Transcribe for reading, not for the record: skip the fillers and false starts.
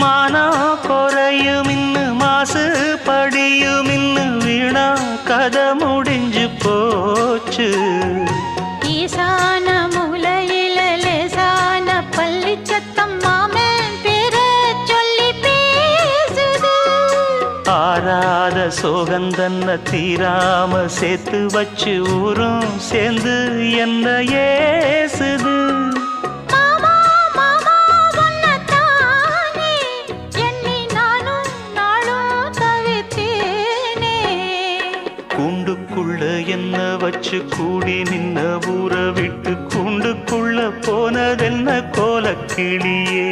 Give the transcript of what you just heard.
மானம் குறையும் இன்னு மாசு படியும் இன்னு வீணா கதை முடிஞ்சு போச்சு. ஈசான மூலையில லேசான பள்ளி சத்தம் மாமன் பேர சொல்லி பேசுது. ஆறாத சோகந்தன்ன தீராம சேர்த்து வச்சு ஊரும் சேர்ந்து என்ன ஏசுது. கூண்டுக்குள்ள என்ன வச்சு கூடி நின்ன ஊற விட்டு கூண்டுக்குள்ள போனதென்ன கோலக்கிளியே.